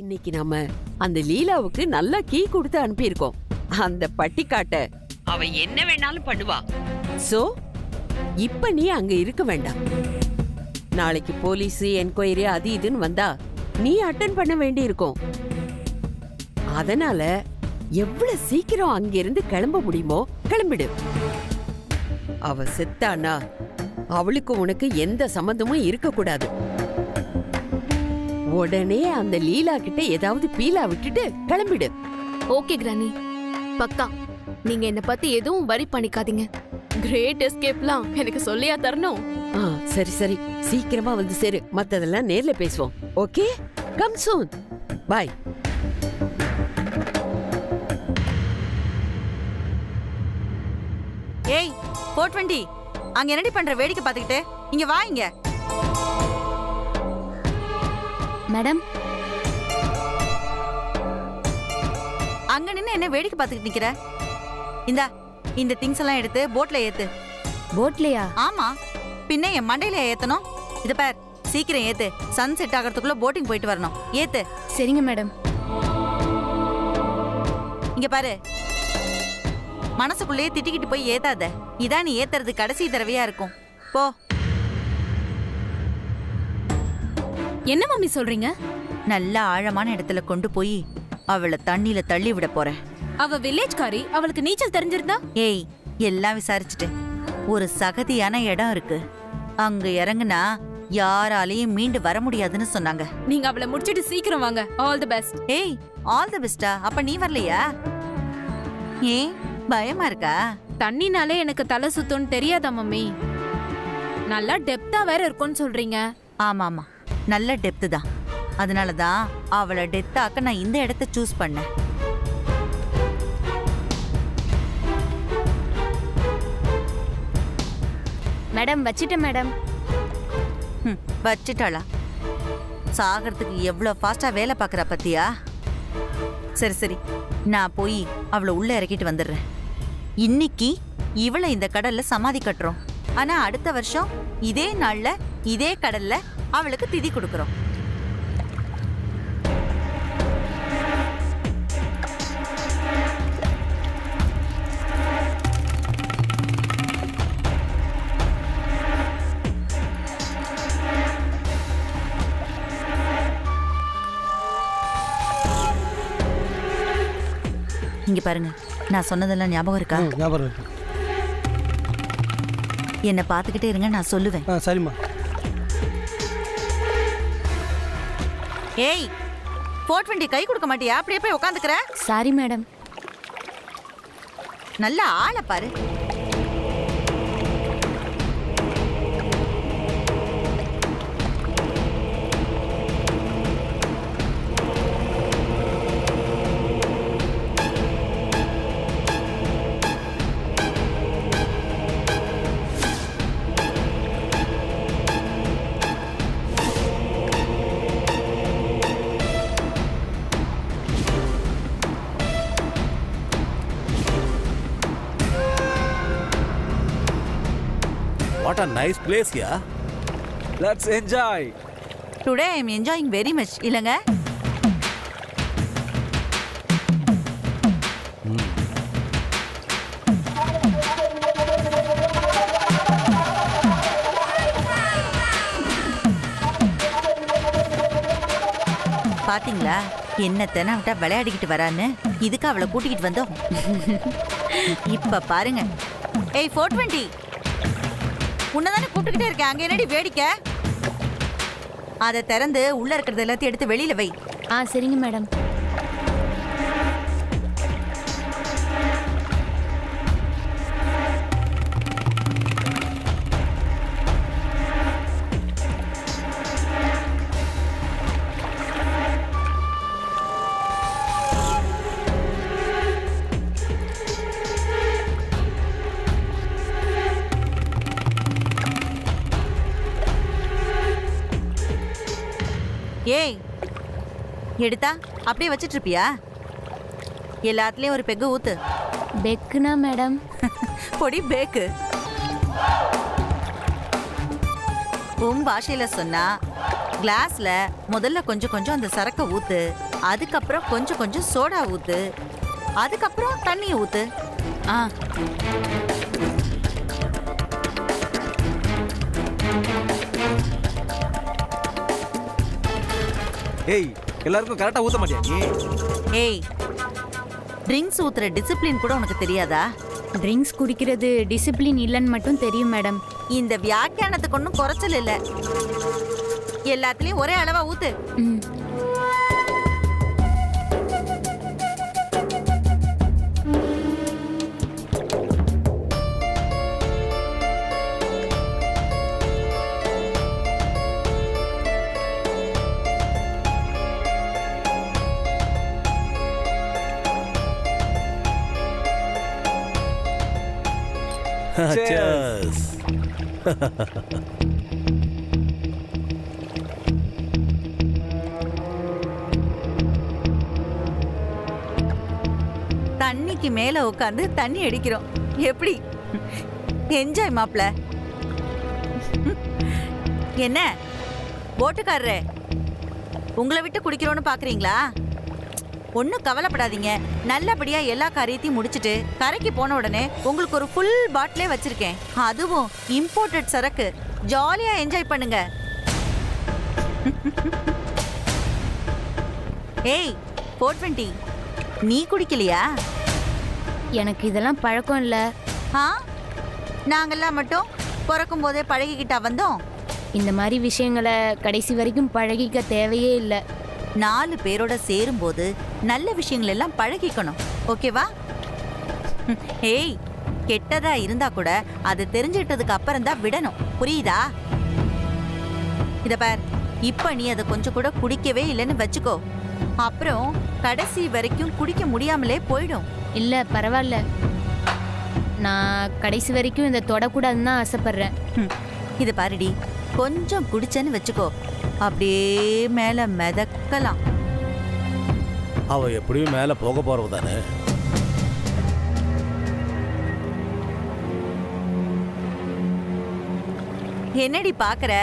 இன்னைக்கு நாம அந்த லீலாவுக்கு நல்லா கீ கொடுத்து அனுப்பியிருக்கோம். அந்த பட்டிக்காட்ட அவ என்ன வேணாலும் பண்ணுவா. சோ இப்ப நீ அங்க இருக்க வேண்டாம். நாளைக்கு போலீஸ் என்கொயரி அது இதுன்னு வந்தா நீ அட்டென்ட் பண்ண வேண்டி இருக்கும். அதனால எவ்வளவு சீக்கிரம் அங்கிருந்து கிளம்ப முடியுமோ கிளம்பிடு. அவ செத்தானா அவளுக்கு உனக்கு எந்த சம்பந்தமும் இருக்க கூடாது. உடனே அந்த லீலா கிட்ட ஏதாவது பீலா விட்டுட்டு கிளம்பிடு. ஓகே கிரானி, பக்கா. நீங்க என்ன பத்தி எதுவும் வரி பண்ணிக்காதீங்க. கிரேட் எஸ்கேப்லாம் எனக்கு சொல்லியா தரணும்? சரி சரி, சீக்கிரமா வந்து சேரு. மத்ததெல்லாம் நேர்ல பேசுவோம். Okay, come soon. பை. ஏய் 420, அங்க என்னடி பண்ற? வேடிக்கை பாத்துக்கிட்டு இங்க வா. இங்க மேடம், அங்க நின்னு என்ன வேடிக்கை பாத்துக்கிட்டு நிக்கிற? இந்த திங்ஸ் எல்லாம் எடுத்து போட்ல ஏத்து. போட்லயா? ஆமா, பின்ன என் மண்டையில ஏத்தணும். இத பார், சீக்கிரம் ஏத்து. சன் செட் ஆகிறதுக்குள்ள போட்டிங் போயிட்டு வரணும். ஏத்து. சரிங்க மேடம். இங்க பாரு, மனசுக்குள்ளேயே திட்டிக்கிட்டு போய் ஏத்தாத. இதான் நீ ஏத்துறது கடைசி தடவையா இருக்கும். போ. என்ன மம்மி சொல்றீங்க? நல்ல ஆழமான இடத்துல கொண்டு போய் அவளை தண்ணியில தள்ளி விட போறேன். அவ வில்லேஜ்காரி, அவளுக்கு நீச்சல் தெரிஞ்சிருந்தா? ஏய், எல்லாம் விசாரிச்சுட்டு ஒரு சகதியான இடம் இருக்கு, அங்க இறங்குனா யாராலையும் மீண்டு வர முடியாதுன்னு சொன்னாங்க. நீங்க அவளை முடிச்சிட்டு சீக்கிரம் வாங்க. All the best. ஏய், ஆல் தி பெஸ்டா? அப்ப நீ வரலையா? ஏன் பயமா இருக்கா? தண்ணினாலே எனக்கு தலை சுத்தும்னு தெரியாதா மம்மி? நல்லா டெப்தா வேற இருக்கும்னு சொல்றீங்க. ஆமா ஆமா, நல்ல டெப்த் தான். அதனாலதான் அவளை டெத்தாக்க நான் இந்த இடத்த சூஸ் பண்ணேன். மேடம், வச்சிட்டேன் மேடம். வச்சிட்டாளா? சாகிறதுக்கு எவ்வளவு ஃபாஸ்டா வேலை பாக்குறா பத்தியா? சரி சரி, நான் போய் அவளை உள்ள இறக்கிட்டு வந்துடுறேன். இன்னைக்கு இவளை இந்த கடல்ல சமாதி கட்டுறோம். ஆனா அடுத்த வருஷம் இதே நாள்ல இதே கடல்ல அவளுக்கு திதி கொடுக்கறோம். இங்க பாருங்க, நான் சொன்னதெல்லாம் ஞாபகம் இருக்கா? ஞாபகம் இருக்கு. என்ன பாத்துக்கிட்டே இருங்க, நான் சொல்லுவேன். சரிம்மா. ஏய் 420, கை கொடுக்க மாட்டியா? அப்படியே போய் உட்காந்துக்கிற. Sorry madam. நல்ல ஆளை பாரு. What a nice place, yeah. Let's enjoy. Today I am enjoying very much. இல்லங்க? பாத்தீங்களா என்ன தென விட்டா விளையாடிக்கிட்டு வரான்னு? இதுக்கு அவளை கூட்டிக்கிட்டு வந்தோம். இப்ப பாருங்க. ஏய் 420, உன்னதானே கூப்பிட்டுக்கிட்டே இருக்கேன். அங்க என்னடி வேடிக்கை? அதை திறந்து உள்ள இருக்கிறது எல்லாத்தையும் எடுத்து வெளியில வை. சரிங்க மேடம். ஏய், எடுத்தா அப்படியே வச்சிட்டு இருப்பியா? எல்லாத்துலயும் ஒரு பெக்கு ஊத்து. பெக்குனா மேடம்? பொடி பேக்கு. உன் பாஷையில சொன்னா கிளாஸ்ல முதல்ல கொஞ்சம் கொஞ்சம் அந்த சரக்க ஊத்து, அதுக்கப்புறம் கொஞ்சம் கொஞ்சம் சோடா ஊத்து, அதுக்கப்புறம் தண்ணியை ஊத்து. ஆ ஏய் எல்லாருக்கும் கரெக்டா ஊத்த மாட்டியா நீ? ஏய், ட்ரிங்க்ஸ் ஊத்துற டிசிப்ளின் கூட உனக்கு தெரியாதா? ட்ரிங்க்ஸ் குடிக்கிறது டிசிப்ளின் இல்லைன்னு மட்டும் தெரியும் மேடம். இந்த வியாக்கியானத்துக்கு ஒன்றும் குறைச்சல் இல்ல. எல்லாத்துலயும் ஒரே அளவா ஊத்து. ம் Cheers. தண்ணிக்கு மேல உட்காந்து தண்ணி அடிக்கிறோம். எப்படி என்ஜாய் மாப்ள? என்ன போட்டுக்காரரே, உங்களை விட்டு குடிக்கிறோன்னு பாக்குறீங்களா? ஒன்னும் கவலைப்படாதீங்க. நல்லபடியா எல்லா காரியத்தையும் முடிச்சிட்டு கரைக்கு போன உடனே உங்களுக்கு ஒரு ஃபுல் பாட்டிலே வச்சிருக்கேன். அதுவும் இம்போர்ட்டட் சரக்கு. ஜாலியா என்ஜாய் பண்ணுங்க. ஏய் 420, நீ குடிக்கலையா? எனக்கு இதெல்லாம் பழக்கம் இல்லை. ஆ, நாங்கெல்லாம் மட்டும் பிறக்கும் போதே பழகிக்கிட்டா வந்தோம். இந்த மாதிரி விஷயங்களை கடைசி வரைக்கும் பழகிக்க தேவையே இல்லை. 4 பேரோட சேரும்போது நல்ல விஷயங்கள் எல்லாம் பழகிக்கணும். ஓகேவா? ஏய், கெட்டதா இருந்தா கூட அது தெரிஞ்சிட்டதுக்கு அப்புறம் தான் விடணும். புரியுதா? இத பார், இப்ப நீ அதை கொஞ்சம் கூட குடிக்கவே இல்லைன்னு வச்சுக்கோ, அப்புறம் கடைசி வரைக்கும் குடிக்க முடியாமலே போயிடும். இல்லை பரவாயில்ல, நான் கடைசி வரைக்கும் இதை தொடக்கூடாதுன்னு தான் ஆசைப்படுறேன். இது பாருடி, கொஞ்சம் குடிச்சேன்னு வச்சுக்கோ, அப்படியே மேல மிதக்கலாம். அவ எப்படியும் மேல போக போறவ தானே. என்னடி பாக்குற?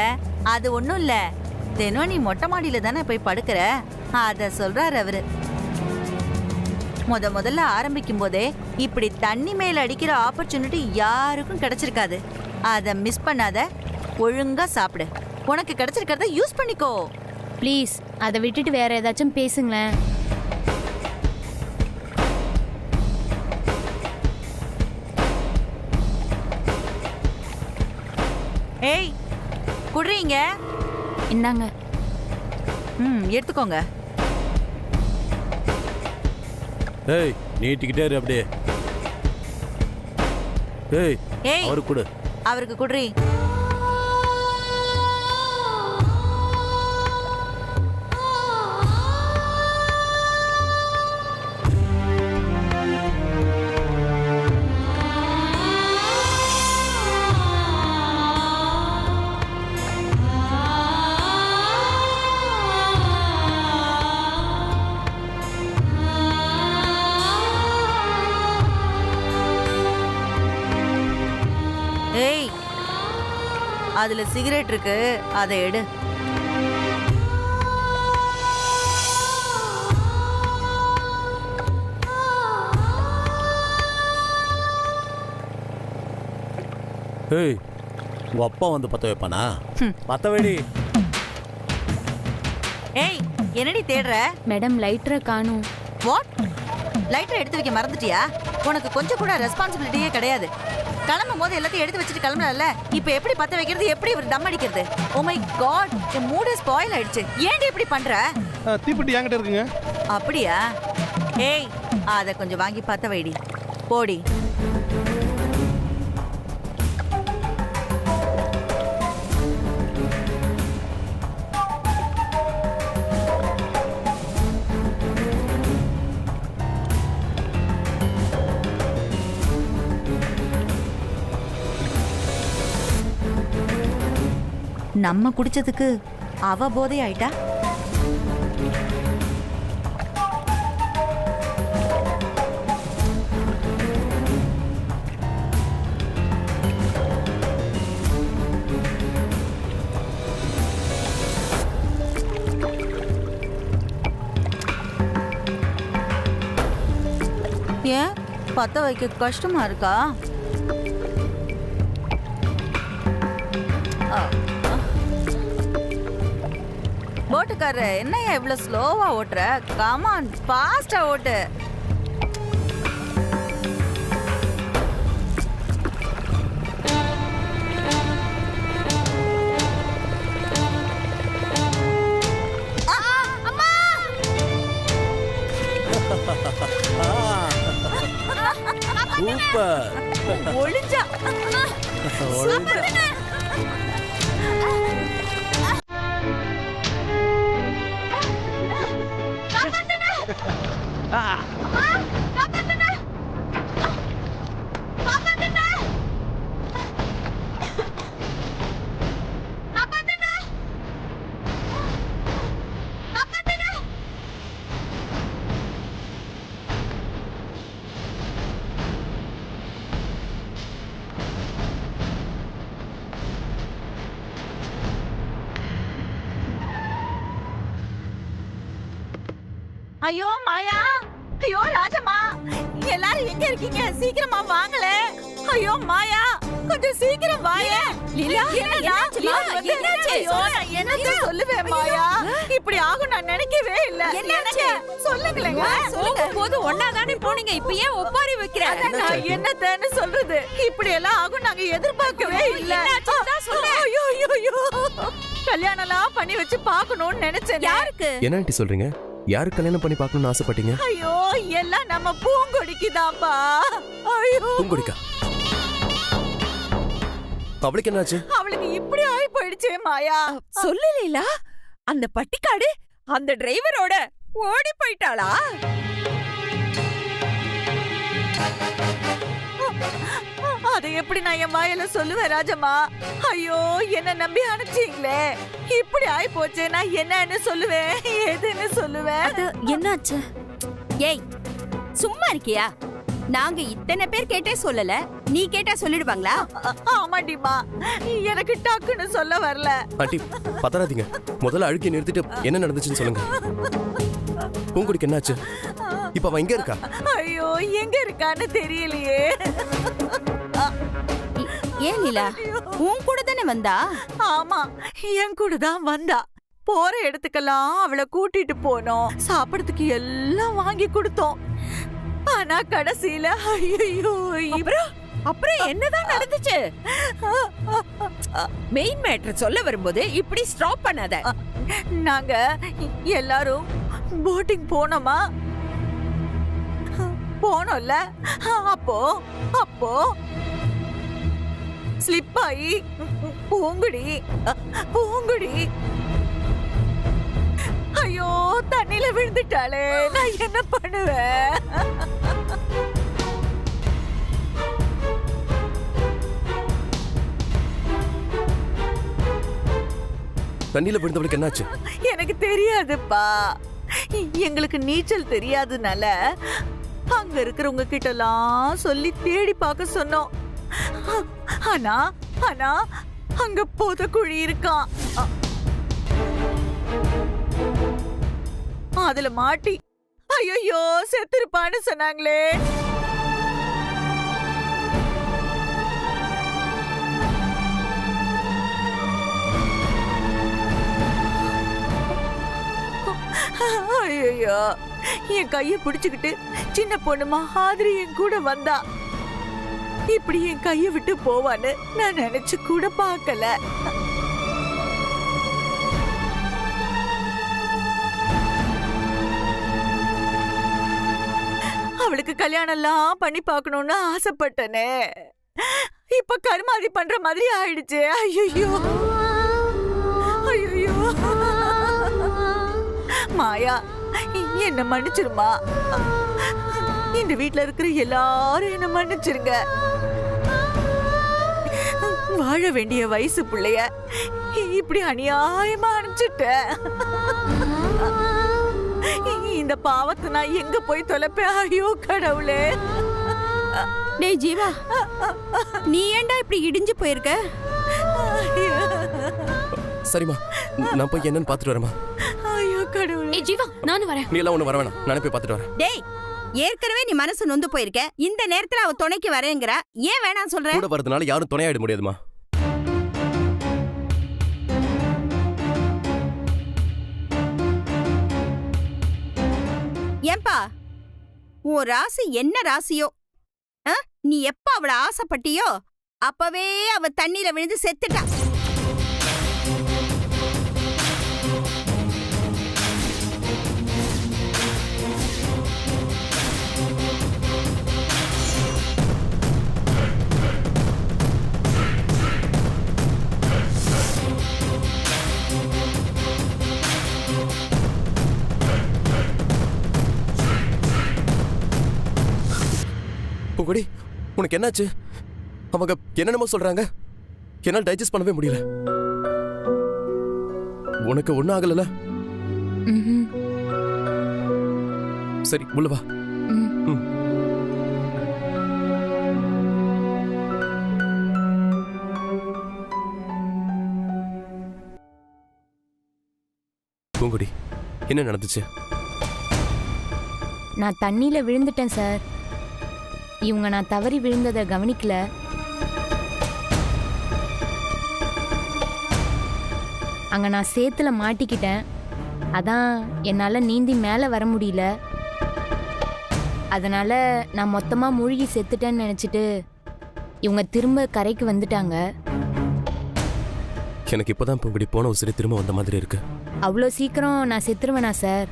அது ஒண்ணும் இல்ல. தினம் நீ மொட்டை மாடியில தானே போய் படுக்கிற, அத சொல்றாரு அவரு. முதல்ல ஆரம்பிக்கும் போதே இப்படி தண்ணி மேல அடிக்கிற ஆப்பர்ச்சுனிட்டி யாருக்கும் கிடைச்சிருக்காது. அத மிஸ் பண்ணாத. ஒழுங்கா சாப்பிடு. உனக்கு கிடைச்சிருக்கிறத யூஸ் பண்ணிக்கோ. ப்ளீஸ் அதை விட்டுட்டு வேற ஏதாச்சும் பேசுங்களேன். ஏய், குடுறீங்க? இந்தாங்க. எடுத்துக்கோங்க. ஏய் நீட்டிக்கிட்டே இரு அப்படியே. ஏய் ஏய், அவருக்கு கொடு. அவருக்கு குடுறீ. ஏய், அதுல சிகரெட் இருக்கு, அதை எடு. ஏய் உங்க அப்பா வந்து பத்த வைப்பானா? பத்த வெடி. ஏய், என்னடி தேடுற? மேடம் லைட்டரை காணும். வாட்? லைட்டர் எடுத்து வைக்க மறந்துட்டியா? உனக்கு கொஞ்சம் கூட ரெஸ்பான்சிபிலிட்டியே கிடையாது. கிளம்பும் போது எல்லாத்தையும் எடுத்து வச்சுட்டு கிளம்புறல, இப்ப எப்படி பத்த வைக்கிறது, எப்படி இவர் தம் அடிக்கிறது? ஓ மை காட், என் மூடே ஸ்பாயில் ஆயிடுச்சு. ஏன்டி இப்படி பண்ற? தீப்பெட்டி என்கிட்ட இருக்குங்க. அப்படியா? ஏய், அத கொஞ்சம் வாங்கி பத்த வைடி. போடி. நம்ம குடிச்சதுக்கு அவ போதை ஆயிட்டா. ஏன் பத்த வைக்க கஷ்டமா இருக்கா? போட்டுக்காரரு என்னையா இவ்வளவு ஸ்லோவா ஓட்டுற? கமான் ஃபாஸ்டா ஓட்டு. சூப்பர். ஒளிஞ்சா. ஒழுங்கா. ஐயோ மாயா, ஐயோ ராஜம்மா, எல்லாரும் எங்க இருக்கீங்க? சீக்கிரமா வாங்களே. ஐயோ மாயா, கொஞ்சம் சீக்கிரம் வாயே. லீலா, என்னாச்சுமா? என்னாச்சு? என்ன சொல்லுவேன் மாயா, இப்படி ஆகும் நான் நினைக்கவே இல்ல. என்னாச்சு? சொல்லுங்களேங்க. போகும்போது ஒன்னாதானே போனீங்க, இப்ப ஏன் ஒப்பாரி வைக்கிற? நான் என்னத்தன்னு சொல்றது? இப்படி எல்லாம் ஆகும் நாங்க எதிர்பார்க்கவே இல்ல. ஐயோ ஐயோ ஐயோ, கல்யாணம்லாம் பண்ணி வச்சு பார்க்கணும்னு நினைச்சேன். யாருக்கு? என்ன ஆண்டி சொல்றீங்க? யாரு கல்யாணம் பண்ணி பார்க்கணும்னு ஆசைப்பட்டீங்க? ஐயோ எல்லாம் நம்ம பூங்கொடிக்குதாப்பா. ஐயோ பூங்கொடிக்கா? அவளுக்கு என்னாச்சு? அவளுக்கு இப்படி ஆயி போயிடுச்சே மாயா. சொல்லு லீலா, அந்த பட்டிக்காடு அந்த டிரைவரோட ஓடி போயிட்டாளா? அதை எப்படி நான் என் வாயில சொல்லுவேன் ராஜம்மா? ஐயோ என்ன நம்பி அனுப்பிச்சீங்களே, இப்படி ஆயி போச்சே, நான் என்னன்னு சொல்லுவேன், எதுன்னு சொல்லுவேன்? என்னாச்சு? ஏய் சும்மா இருக்கியா? நாங்க இத்தனை பேர் கேட்டே சொல்லல, நீ கேட்டா சொல்லிடுவாங்களா? ஆமாண்டிமா, எனக்கு டக்குன்னு சொல்ல வரல. ஆண்டி பதறாதீங்க, முதல்ல அழுக்கி நிறுத்திட்டு என்ன நடந்துச்சுன்னு சொல்லுங்க. பூங்குடிக்கு என்னாச்சு? இப்ப அவ எங்க இருக்கா? ஐயோ எங்க இருக்கான்னு தெரியலையே. ஏன் லீலா, உன் கூட தானே வந்தா? ஆமா, என் கூட தான் வந்தா. போற இடத்துக்கெல்லாம் அவளை கூட்டிட்டு போனோம், சாப்பிடறதுக்கு எல்லாம் வாங்கி கொடுத்தோம். ஆனா கடைசியில ஐயோ அப்புறம் என்னதான் நடந்துச்சு? மெயின் மேட்டர் சொல்ல வரும்போது இப்படி ஸ்டாப் பண்ணாத. நாங்க எல்லாரும் போட்டிங் போனோம்ல, அப்போ ஸ்லிப் ஆகி பூங்குடி ஐயோ தண்ணியில விழுந்துட்டாளே, நான் என்ன பண்ணுவேன்? தண்ணியில விழுந்தவளுக்கு என்னாச்சு? எனக்கு தெரியாதுப்பா, எங்களுக்கு நீச்சல் தெரியாதனால அங்க இருக்கிறவங்க கிட்ட எல்லாம் சொல்லி தேடி பார்க்க சொன்னோம். ஆனா அங்க புதைக்குழி இருக்கான், அதுல மாட்டி ஐயோ செத்துருப்பான்னு சொன்னாங்களே. ஐயோ என் கைய பிடிச்சுக்கிட்டு சின்ன பொண்ணு மாதிரி என் கூட வந்தா. இப்படி என் கைய விட்டு போவான்னு நான் நினைச்சு கூட பார்க்கல. அவளுக்கு கல்யாணம் எல்லாம் பண்ணி பார்க்கணும்னு ஆசைப்பட்டனே, இப்ப கருமாதி பண்ற மாதிரி ஆயிடுச்சு. ஐயோ ஐயோ மாயா, என்ன மன்னிச்சிருமா. இந்த வீட்ல இருக்கிற எல்லாரும் என்ன மன்னிச்சிருங்க. வாழ வேண்டிய வயசு பிள்ளைய இப்படி அநியாயமா அனுப்பிச்சிட்டேன். இந்த பாவத்தை நான் எங்க போய் தொலைப்பேன்? ஐயோ கடவுளே. டேய் ஜீவா, நீ ஏன்டா இப்படி இடிஞ்சு போயிருக்க? சரிம்மா, நான் போய் என்னன்னு பாத்துட்டு வரேம்மா. ஐயோ கடவுளே. ஏய் ஜீவா, நானும் வரேன். நீ எல்லாம் ஒண்ணு வர வேணாம், நானே போய் பாத்துட்டு வரேன். டேய் ஏற்கனவே நீ மனசு நொந்து போயிருக்க, இந்த நேரத்துல அவ துணைக்கு வரேங்கிற, ஏன் வேணாம் சொல்ற? கூட வரதுனால யாரும் துணையாயிட முடியாதுமா. ஏன்பா உன் ராசி என்ன ராசியோ? நீ எப்ப அவள ஆசைப்பட்டியோ அப்பவே அவ தண்ணீர விழுந்து செத்துட்டா. பூங்கொடி, உனக்கு என்னாச்சு? அவங்க என்னென்னமோ சொல்றாங்க, என்னால் டைஜஸ்ட் பண்ணவே முடியல. உனக்கு ஒன்னும் ஆகல? சரி, உள்ள வா. பூங்கொடி, என்ன நடந்துச்சு? நான் தண்ணியில விழுந்துட்டேன் சார். இவங்க நான் தவறி விழுந்ததை கவனிக்கல. அங்க நான் சேத்துல மாட்டிக்கிட்டேன். அதான் என்னால நீந்தி மேல வர முடியல. அதனால நான் மொத்தமா மூழ்கி செத்துட்டேன்னு நினைச்சிட்டு இவங்க திரும்ப கரைக்கு வந்துட்டாங்க. எனக்கு இப்பதான் பூங்கொடி போன உசிரி திரும்ப வந்த மாதிரி இருக்கு. அவ்வளோ சீக்கிரம் நான் செத்துருவேனா சார்?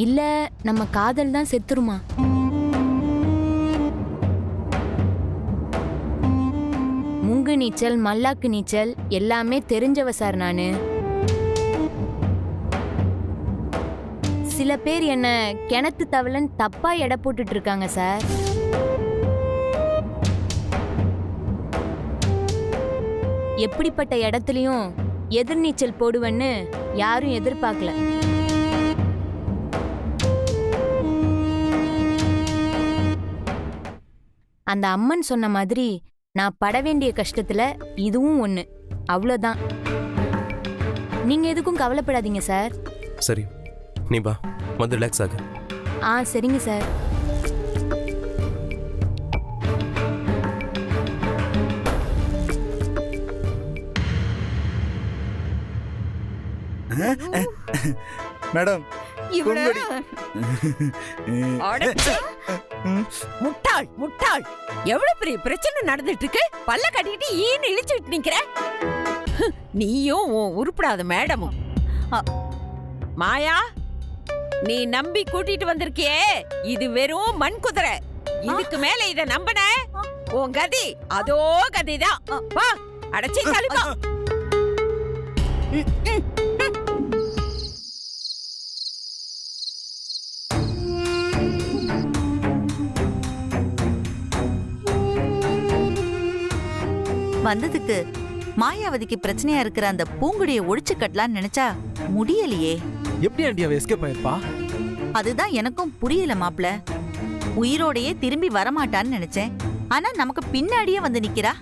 இல்ல நம்ம காதல் தான் செத்துருமா? முங்கு நீச்சல், மல்லாக்கு நீச்சல் எல்லாமே தெரிஞ்சவ சார் நானு. சில பேர் என்ன கிணத்து தவளன் தப்பா எடை போட்டுட்டு இருக்காங்க சார். எப்படிப்பட்ட இடத்துலயும் எதிர்நீச்சல் போடுவேன்னு யாரும் எதிர்பார்க்கல. அந்த அம்மன் சொன்ன மாதிரி நான் பட வேண்டிய கஷ்டத்துல இதுவும் ஒண்ணு. அவ்வளோதான். நீங்க எதுக்கும் கவலைப்படாதீங்க சார். சரி, நீ வா, வந்து ரிலாக்ஸ் ஆகு. சரிங்க சார். மேடம், முட்டாள் முட்டாள், எவ்வளவு பெரிய பிரச்சனை நடந்துட்டு இருக்கு, பல்ல கட்டிக்கிட்டு ஈன்னு இழிச்சுட்டு நிக்கிற. நீயும் உன் உருப்படாத மேடமும். மாயா, நீ நம்பி கூட்டிட்டு வந்திருக்கியே, இது வெறும் மண் குதிரை. இதுக்கு மேல இத நம்பன உன் கதி அதோ கதிதான். வா, அடைச்சி தள்ளிப்பா. வந்ததுக்கு மாயாவதிக்கு பிரச்சனையா இருக்கிற அந்த பூங்குடியை ஒழிச்சு கட்டலான்னு நினைச்சா முடியலையே. எப்படி ஆண்டி அவ எஸ்கேப் ஆயிருப்பா? அதுதான் எனக்கும் புரியல மாப்ள. உயிரோடையே திரும்பி வரமாட்டான்னு நினைச்சேன். ஆனா நமக்கு பின்னாடியே வந்து நிக்கிறா.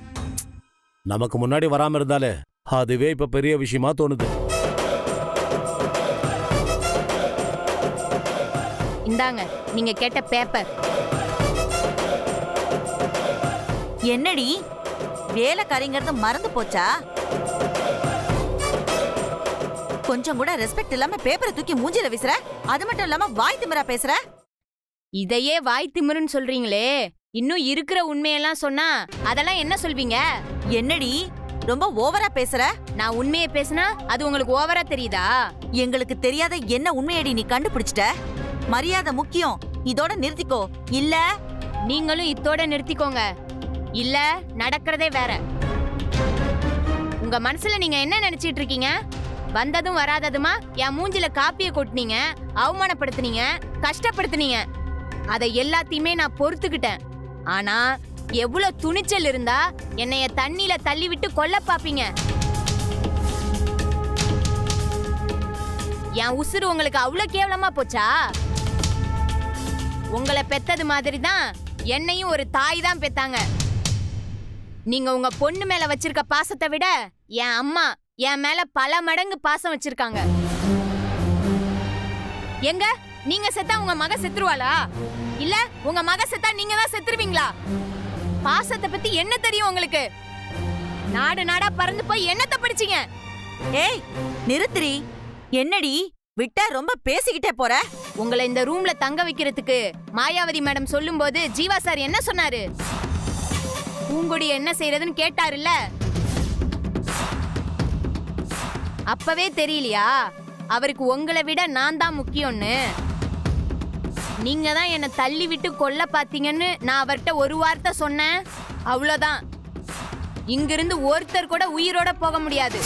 நமக்கு முன்னாடி வராம இருந்தாலே அதுவே இப்ப பெரிய விஷயமா தோணுது. இந்தாங்க நீங்க கேட்ட பேப்பர். என்னடி வேலைக்காரிங்கிறது மறந்து போச்சா? கொஞ்சம் கூட ரெஸ்பெக்ட் இல்லாம பேப்பரை தூக்கி மூஞ்சில வீசுற. அது மட்டும் இல்லாம வாய் திமிரா பேசுற. இதையே வாய் திமிருன்னு சொல்றீங்களே, இன்னும் இருக்கிற உண்மையெல்லாம் சொன்னா அதெல்லாம் என்ன சொல்வீங்க? என்னடி ரொம்ப ஓவரா பேசுற? நான் உண்மையை பேசினா அது உங்களுக்கு ஓவரா தெரியுதா? எங்களுக்கு தெரியாத என்ன உண்மையடி நீ கண்டுபிடிச்சிட்ட? மரியாதை முக்கியம், இதோட நிறுத்திக்கோ. இல்ல நீங்களும் இத்தோட நிறுத்திக்கோங்க. இல்ல நடக்கிறதே வேற. உங்க மனசுல நீங்க என்ன நினைச்சிட்டு இருக்கீங்க? வந்ததும் வராததுமா என் மூஞ்சில காப்பிய கொட்டினீங்க, அவமானப்படுத்தினீங்க, கஷ்டப்படுத்தினீங்க. அதை எல்லாத்தையுமே நான் பொறுத்துக்கிட்டேன். ஆனா எவ்வளவு துணிச்சல் இருந்தா என்னைய தண்ணியில தள்ளி விட்டு கொல்ல பாப்பீங்க? என் உசுறு உங்களுக்கு அவ்வளவு கேவலமா போச்சா? உங்களை பெத்தது மாதிரி தான் என்னையும் ஒரு தாய் தான் பெத்தாங்க. நீங்க உங்க பொண்ணு மேல வச்சிருக்க பாசத்தை விட என் அம்மா, என் மேல பல மடங்கு பாசம் வச்சிருக்காங்க. எங்க நீங்க செத்தா உங்க மக செத்துருவாளா? இல்ல உங்க மக செத்தா நீங்க தான் செத்துருவீங்களா? பாசத்தை பத்தி என்ன தெரியும் உங்களுக்கு? நாடு நாடா பறந்து போய் என்னத்த படிச்சீங்க? ஏய் நிறுத்திரி. என்னடி விட்டா ரொம்ப பேசிக்கிட்டே போற? உங்களை இந்த ரூம்ல தங்க வைக்கிறதுக்கு மாயாவதி மேடம் சொல்லும்போது ஜீவா சார் என்ன சொன்னாரு? பூங்கொடி என்ன செய்யறதுன்னு கேட்டாருல்ல. அப்பவே தெரியலையா அவருக்கு உங்களை விட நான் தான் முக்கியம்னு? நீங்க தான் என்ன தள்ளி விட்டு கொல்ல பாத்தீங்கன்னு நான் அவர்கிட்ட ஒரு வார்த்தை சொன்னேன், அவ்வளவுதான். இங்கிருந்து ஒருத்தர் கூட உயிரோட போக முடியாது.